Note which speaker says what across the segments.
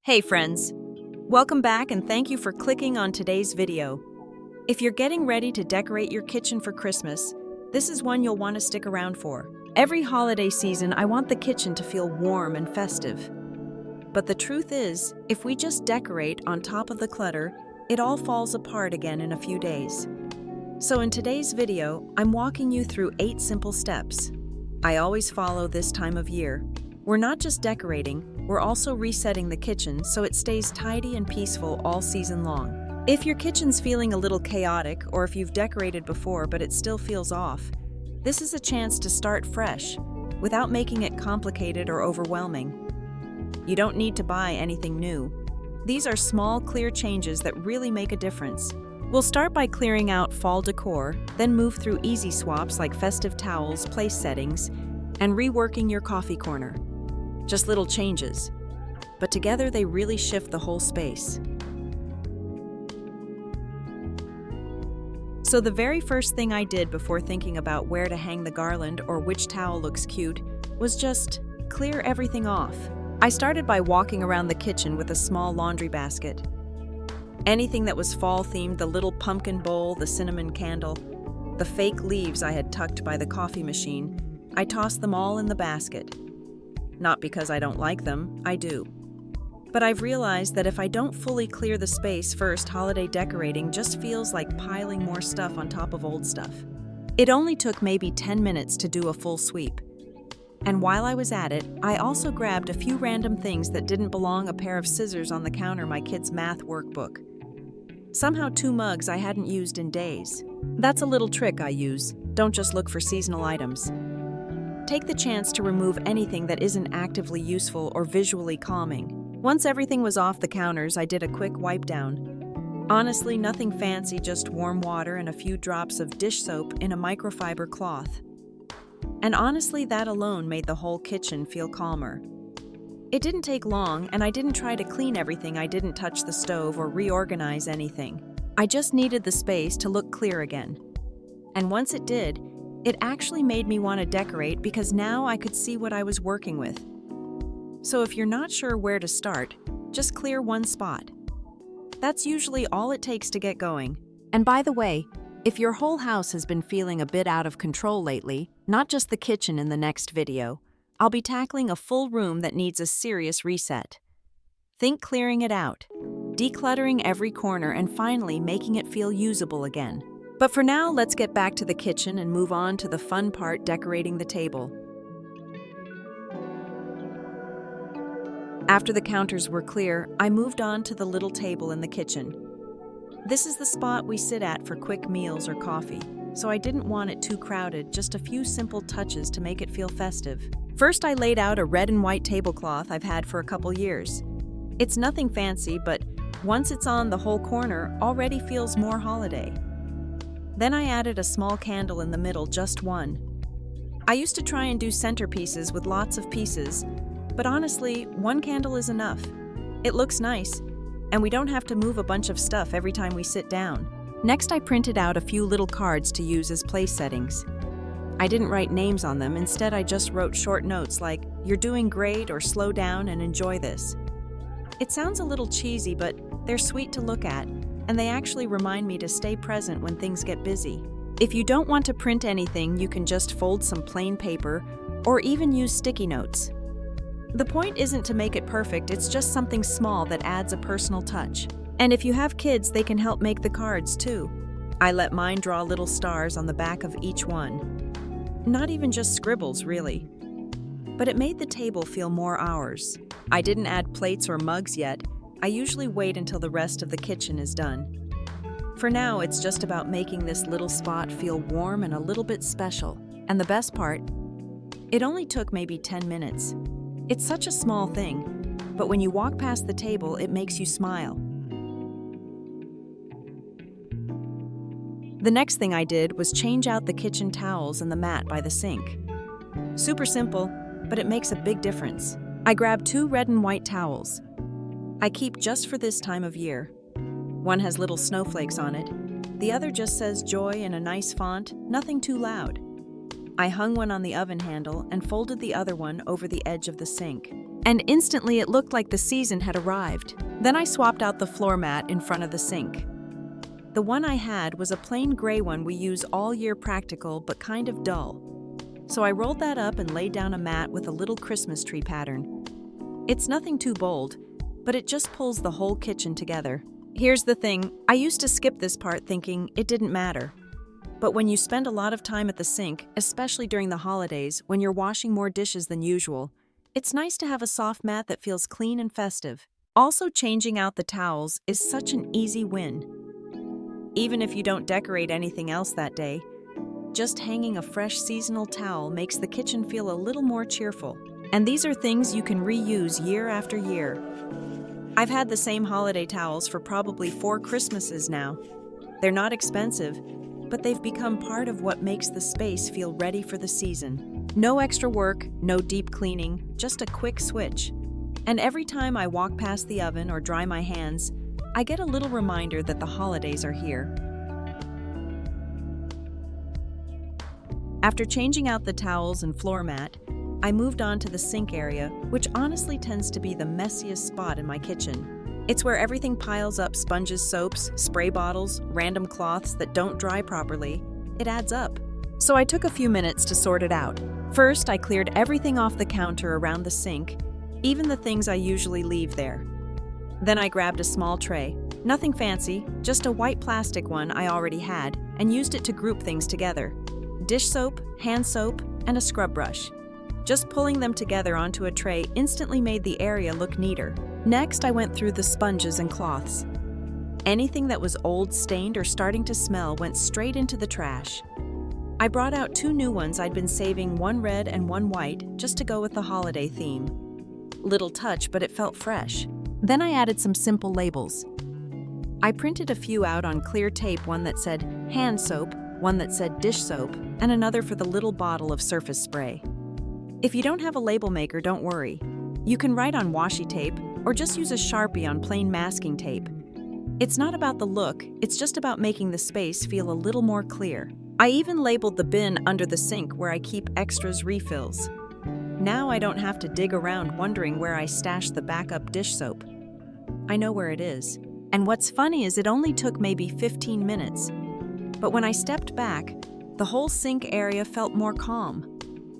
Speaker 1: Hey friends, welcome back and thank you for clicking on today's video. If you're getting ready to decorate your kitchen for Christmas, this is one you'll want to stick around for. Every holiday season, I want the kitchen to feel warm and festive. But the truth is, if we just decorate on top of the clutter, it all falls apart again in a few days. So in today's video, I'm walking you through 8 simple steps I always follow this time of year. We're not just decorating, we're also resetting the kitchen so it stays tidy and peaceful all season long. If your kitchen's feeling a little chaotic, or if you've decorated before but it still feels off, this is a chance to start fresh, without making it complicated or overwhelming. You don't need to buy anything new. These are small, clear changes that really make a difference. We'll start by clearing out fall decor, then move through easy swaps like festive towels, place settings, and reworking your coffee corner. Just little changes, but together they really shift the whole space. So the very first thing I did before thinking about where to hang the garland or which towel looks cute was just clear everything off. I started by walking around the kitchen with a small laundry basket. Anything that was fall-themed, the little pumpkin bowl, the cinnamon candle, the fake leaves I had tucked by the coffee machine, I tossed them all in the basket. Not because I don't like them, I do. But I've realized that if I don't fully clear the space first, holiday decorating just feels like piling more stuff on top of old stuff. It only took maybe 10 minutes to do a full sweep. And while I was at it, I also grabbed a few random things that didn't belong: a pair of scissors on the counter, my kid's math workbook. Somehow 2 mugs I hadn't used in days. That's a little trick I use. Don't just look for seasonal items. Take the chance to remove anything that isn't actively useful or visually calming. Once everything was off the counters, I did a quick wipe down. Honestly, nothing fancy, just warm water and a few drops of dish soap in a microfiber cloth. And honestly, that alone made the whole kitchen feel calmer. It didn't take long, and I didn't try to clean everything. I didn't touch the stove or reorganize anything. I just needed the space to look clear again. And once it did, it actually made me want to decorate because now I could see what I was working with. So if you're not sure where to start, just clear one spot. That's usually all it takes to get going. And by the way, if your whole house has been feeling a bit out of control lately, not just the kitchen in the next video, I'll be tackling a full room that needs a serious reset. Think clearing it out, decluttering every corner, and finally making it feel usable again. But for now, let's get back to the kitchen and move on to the fun part: decorating the table. After the counters were clear, I moved on to the little table in the kitchen. This is the spot we sit at for quick meals or coffee, so I didn't want it too crowded, just a few simple touches to make it feel festive. First, I laid out a red and white tablecloth I've had for a couple years. It's nothing fancy, but once it's on, the whole corner already feels more holiday. Then I added a small candle in the middle, just one. I used to try and do centerpieces with lots of pieces, but honestly, one candle is enough. It looks nice, and we don't have to move a bunch of stuff every time we sit down. Next, I printed out a few little cards to use as place settings. I didn't write names on them. Instead, I just wrote short notes like, "You're doing great," or "Slow down and enjoy this." It sounds a little cheesy, but they're sweet to look at, and they actually remind me to stay present when things get busy. If you don't want to print anything, you can just fold some plain paper or even use sticky notes. The point isn't to make it perfect, it's just something small that adds a personal touch. And if you have kids, they can help make the cards too. I let mine draw little stars on the back of each one. Not even just scribbles, really. But it made the table feel more ours. I didn't add plates or mugs yet. I usually wait until the rest of the kitchen is done. For now, it's just about making this little spot feel warm and a little bit special. And the best part, it only took maybe 10 minutes. It's such a small thing, but when you walk past the table, it makes you smile. The next thing I did was change out the kitchen towels and the mat by the sink. Super simple, but it makes a big difference. I grabbed 2 red and white towels. I keep just for this time of year. One has little snowflakes on it. The other just says joy in a nice font, nothing too loud. I hung one on the oven handle and folded the other one over the edge of the sink. and instantly it looked like the season had arrived. Then I swapped out the floor mat in front of the sink. The one I had was a plain gray one we use all year, practical but kind of dull. So I rolled that up and laid down a mat with a little Christmas tree pattern. It's nothing too bold, but it just pulls the whole kitchen together. Here's the thing, I used to skip this part thinking it didn't matter. But when you spend a lot of time at the sink, especially during the holidays when you're washing more dishes than usual, it's nice to have a soft mat that feels clean and festive. Also, changing out the towels is such an easy win. Even if you don't decorate anything else that day, just hanging a fresh seasonal towel makes the kitchen feel a little more cheerful. And these are things you can reuse year after year. I've had the same holiday towels for probably 4 Christmases now. They're not expensive, but they've become part of what makes the space feel ready for the season. No extra work, no deep cleaning, just a quick switch. And every time I walk past the oven or dry my hands, I get a little reminder that the holidays are here. After changing out the towels and floor mat, I moved on to the sink area, which honestly tends to be the messiest spot in my kitchen. It's where everything piles up: sponges, soaps, spray bottles, random cloths that don't dry properly. It adds up. So I took a few minutes to sort it out. First, I cleared everything off the counter around the sink, even the things I usually leave there. Then I grabbed a small tray. Nothing fancy, just a white plastic one I already had, and used it to group things together. Dish soap, hand soap, and a scrub brush. Just pulling them together onto a tray instantly made the area look neater. Next, I went through the sponges and cloths. Anything that was old, stained, or starting to smell went straight into the trash. I brought out 2 new ones I'd been saving, one red and one white, just to go with the holiday theme. Little touch, but it felt fresh. Then I added some simple labels. I printed a few out on clear tape, one that said hand soap, one that said dish soap, and another for the little bottle of surface spray. If you don't have a label maker, don't worry. You can write on washi tape or just use a Sharpie on plain masking tape. It's not about the look, it's just about making the space feel a little more clear. I even labeled the bin under the sink where I keep extras refills. Now I don't have to dig around wondering where I stashed the backup dish soap. I know where it is. And what's funny is it only took maybe 15 minutes. But when I stepped back, the whole sink area felt more calm.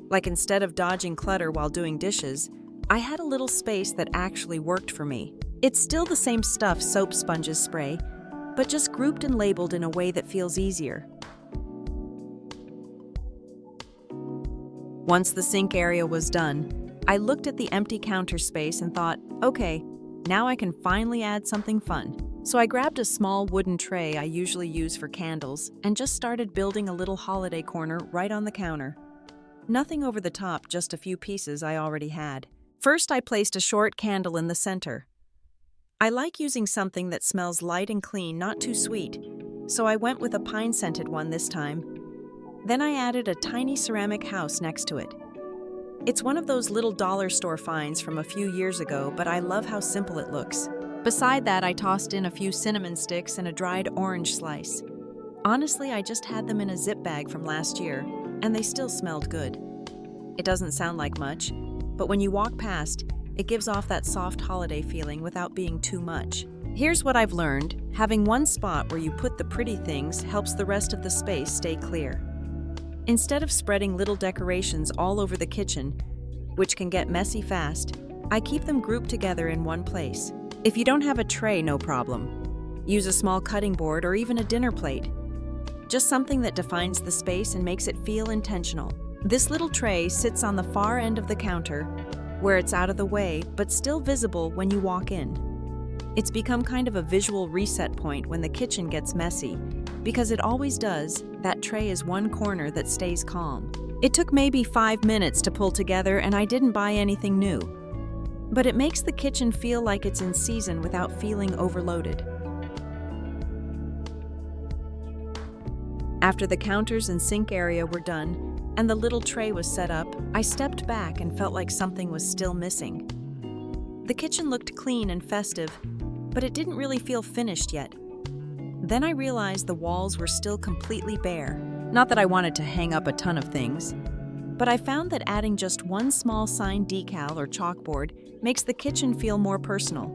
Speaker 1: Like instead of dodging clutter while doing dishes, I had a little space that actually worked for me. It's still the same stuff, soap, sponges, spray, but just grouped and labeled in a way that feels easier. Once the sink area was done, I looked at the empty counter space and thought, okay, now I can finally add something fun. So I grabbed a small wooden tray I usually use for candles and just started building a little holiday corner right on the counter. Nothing over the top, just a few pieces I already had. First, I placed a short candle in the center. I like using something that smells light and clean, not too sweet, so I went with a pine-scented one this time. Then I added a tiny ceramic house next to it. It's one of those little dollar store finds from a few years ago, but I love how simple it looks. Beside that, I tossed in a few cinnamon sticks and a dried orange slice. Honestly, I just had them in a zip bag from last year, and they still smelled good. It doesn't sound like much, but when you walk past, it gives off that soft holiday feeling without being too much. Here's what I've learned: having one spot where you put the pretty things helps the rest of the space stay clear. Instead of spreading little decorations all over the kitchen, which can get messy fast, I keep them grouped together in one place. If you don't have a tray, no problem. Use a small cutting board or even a dinner plate. Just something that defines the space and makes it feel intentional. This little tray sits on the far end of the counter, where it's out of the way but still visible when you walk in. It's become kind of a visual reset point when the kitchen gets messy, because it always does. That tray is one corner that stays calm. It took maybe 5 minutes to pull together, and I didn't buy anything new. But it makes the kitchen feel like it's in season without feeling overloaded. After the counters and sink area were done, and the little tray was set up, I stepped back and felt like something was still missing. The kitchen looked clean and festive, but it didn't really feel finished yet. Then I realized the walls were still completely bare. Not that I wanted to hang up a ton of things, but I found that adding just one small sign decal or chalkboard makes the kitchen feel more personal.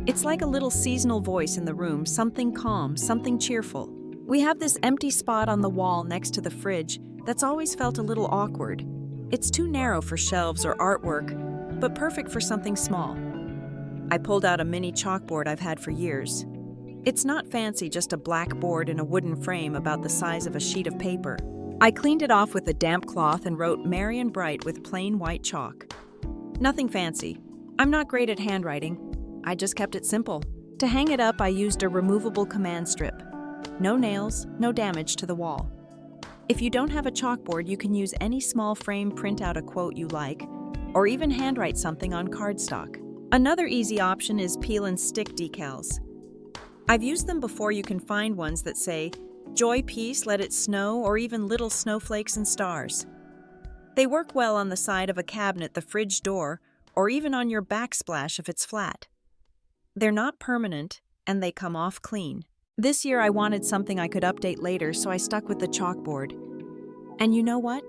Speaker 1: It's like a little seasonal voice in the room, something calm, something cheerful. We have this empty spot on the wall next to the fridge that's always felt a little awkward. It's too narrow for shelves or artwork, but perfect for something small. I pulled out a mini chalkboard I've had for years. It's not fancy, just a black board in a wooden frame about the size of a sheet of paper. I cleaned it off with a damp cloth and wrote "Merry and Bright" with plain white chalk. Nothing fancy. I'm not great at handwriting. I just kept it simple. To hang it up, I used a removable command strip. No nails, no damage to the wall. If you don't have a chalkboard, you can use any small frame, print out a quote you like, or even handwrite something on cardstock. Another easy option is peel and stick decals. I've used them before. You can find ones that say, "Joy, peace, let it snow," or even little snowflakes and stars. They work well on the side of a cabinet, the fridge door, or even on your backsplash if it's flat. They're not permanent, and they come off clean. This year I wanted something I could update later, so I stuck with the chalkboard. And you know what?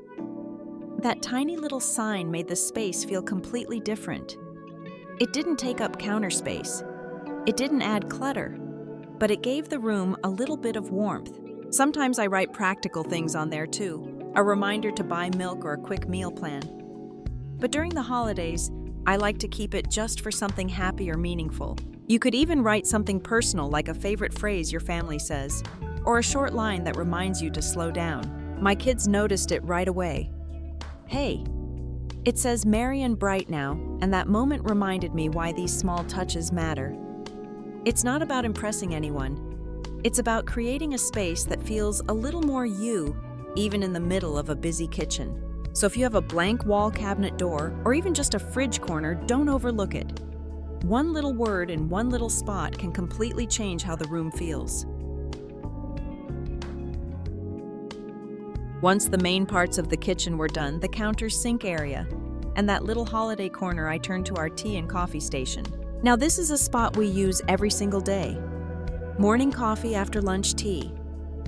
Speaker 1: That tiny little sign made the space feel completely different. It didn't take up counter space. It didn't add clutter, but it gave the room a little bit of warmth. Sometimes I write practical things on there too, a reminder to buy milk or a quick meal plan. But during the holidays, I like to keep it just for something happy or meaningful. You could even write something personal, like a favorite phrase your family says, or a short line that reminds you to slow down. My kids noticed it right away. "Hey, it says merry and bright now," and that moment reminded me why these small touches matter. It's not about impressing anyone. It's about creating a space that feels a little more you, even in the middle of a busy kitchen. So if you have a blank wall cabinet door, or even just a fridge corner, don't overlook it. One little word in one little spot can completely change how the room feels. Once the main parts of the kitchen were done, the counter sink area, and that little holiday corner, I turned to our tea and coffee station. Now this is a spot we use every single day. Morning coffee, after lunch tea.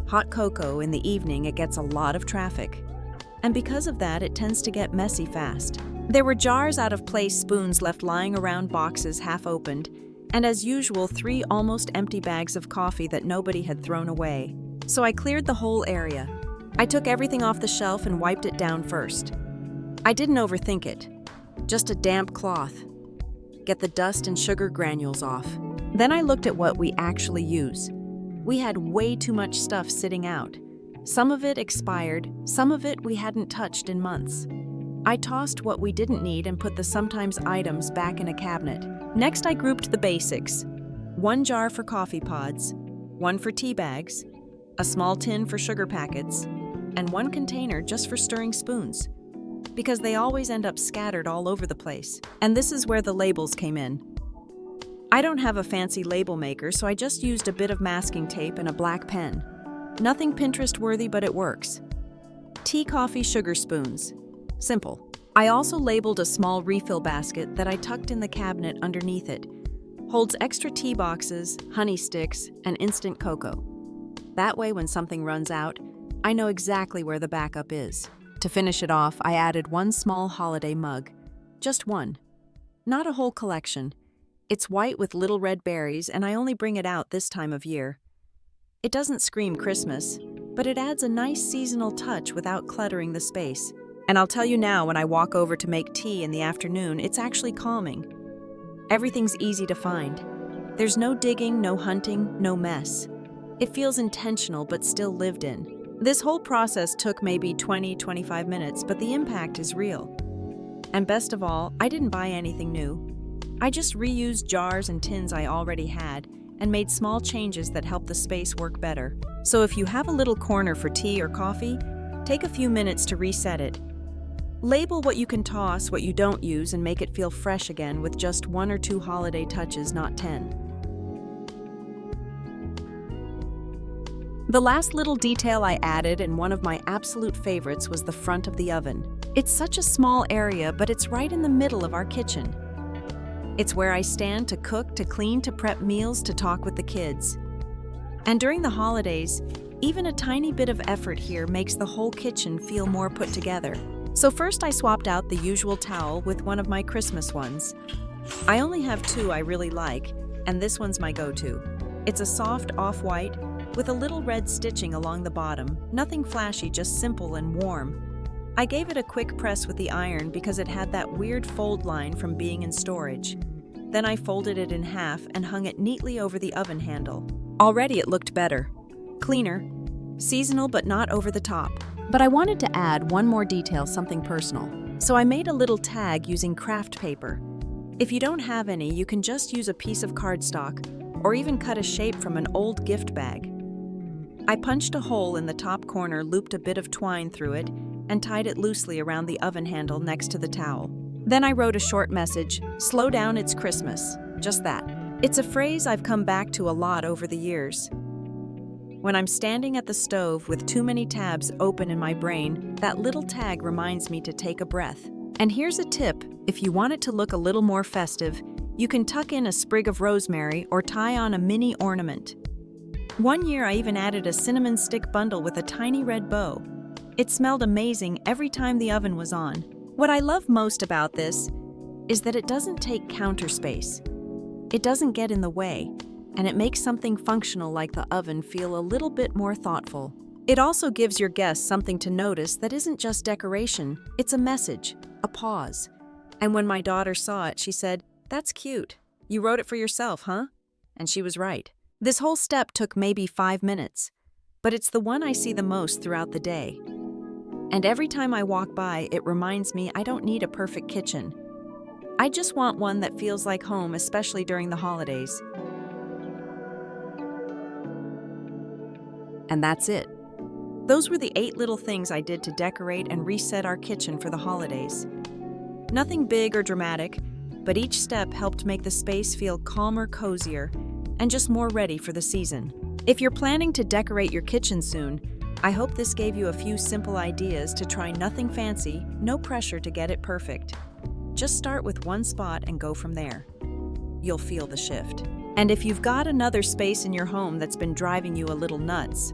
Speaker 1: Hot cocoa in the evening, it gets a lot of traffic. And because of that, it tends to get messy fast. There were jars, out of place spoons left lying around, boxes half opened, and as usual, 3 almost empty bags of coffee that nobody had thrown away. So I cleared the whole area. I took everything off the shelf and wiped it down first. I didn't overthink it. Just a damp cloth. Get the dust and sugar granules off. Then I looked at what we actually use. We had way too much stuff sitting out. Some of it expired, some of it we hadn't touched in months. I tossed what we didn't need and put the sometimes items back in a cabinet. Next, I grouped the basics. 1 jar for coffee pods, 1 for tea bags, a small tin for sugar packets, and 1 container just for stirring spoons, because they always end up scattered all over the place. And this is where the labels came in. I don't have a fancy label maker, so I just used a bit of masking tape and a black pen. Nothing Pinterest-worthy, but it works. Tea, coffee, sugar spoons. Simple. I also labeled a small refill basket that I tucked in the cabinet underneath it. Holds extra tea boxes, honey sticks, and instant cocoa. That way, when something runs out, I know exactly where the backup is. To finish it off, I added 1 small holiday mug. Just 1. Not a whole collection. It's white with little red berries, and I only bring it out this time of year. It doesn't scream Christmas, but it adds a nice seasonal touch without cluttering the space. And I'll tell you now, when I walk over to make tea in the afternoon, it's actually calming. Everything's easy to find. There's no digging, no hunting, no mess. It feels intentional but still lived in. This whole process took maybe 20-25 minutes, but the impact is real. And best of all, I didn't buy anything new. I just reused jars and tins I already had and made small changes that help the space work better. So if you have a little corner for tea or coffee, take a few minutes to reset it. Label what you can toss, what you don't use, and make it feel fresh again with just 1 or 2 holiday touches, not 10. The last little detail I added, and one of my absolute favorites, was the front of the oven. It's such a small area, but it's right in the middle of our kitchen. It's where I stand to cook, to clean, to prep meals, to talk with the kids. And during the holidays, even a tiny bit of effort here makes the whole kitchen feel more put together. So first I swapped out the usual towel with one of my Christmas ones. I only have two I really like, and this one's my go-to. It's a soft off-white with a little red stitching along the bottom, nothing flashy, just simple and warm. I gave it a quick press with the iron because it had that weird fold line from being in storage. Then I folded it in half and hung it neatly over the oven handle. Already it looked better. Cleaner. Seasonal but not over the top. But I wanted to add one more detail, something personal. So I made a little tag using craft paper. If you don't have any, you can just use a piece of cardstock or even cut a shape from an old gift bag. I punched a hole in the top corner, looped a bit of twine through it, and tied it loosely around the oven handle next to the towel. Then I wrote a short message, "Slow down, it's Christmas." Just that. It's a phrase I've come back to a lot over the years. When I'm standing at the stove with too many tabs open in my brain, that little tag reminds me to take a breath. And here's a tip: if you want it to look a little more festive, you can tuck in a sprig of rosemary or tie on a mini ornament. One year I even added a cinnamon stick bundle with a tiny red bow. It smelled amazing every time the oven was on. What I love most about this is that it doesn't take counter space. It doesn't get in the way, and it makes something functional like the oven feel a little bit more thoughtful. It also gives your guests something to notice that isn't just decoration, it's a message, a pause. And when my daughter saw it, she said, "That's cute. You wrote it for yourself, huh?" And she was right. This whole step took maybe 5 minutes, but it's the one I see the most throughout the day. And every time I walk by, it reminds me I don't need a perfect kitchen. I just want one that feels like home, especially during the holidays. And that's it. Those were the 8 little things I did to decorate and reset our kitchen for the holidays. Nothing big or dramatic, but each step helped make the space feel calmer, cozier, and just more ready for the season. If you're planning to decorate your kitchen soon, I hope this gave you a few simple ideas to try. Nothing fancy, no pressure to get it perfect. Just start with one spot and go from there. You'll feel the shift. And if you've got another space in your home that's been driving you a little nuts,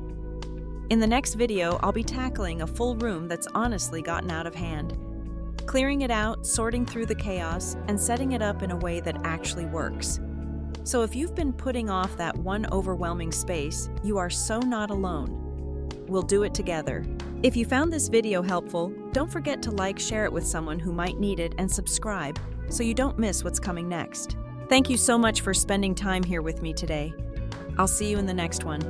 Speaker 1: in the next video, I'll be tackling a full room that's honestly gotten out of hand. Clearing it out, sorting through the chaos, and setting it up in a way that actually works. So if you've been putting off that one overwhelming space, you are so not alone. We'll do it together. If you found this video helpful, don't forget to like, share it with someone who might need it, and subscribe so you don't miss what's coming next. Thank you so much for spending time here with me today. I'll see you in the next one.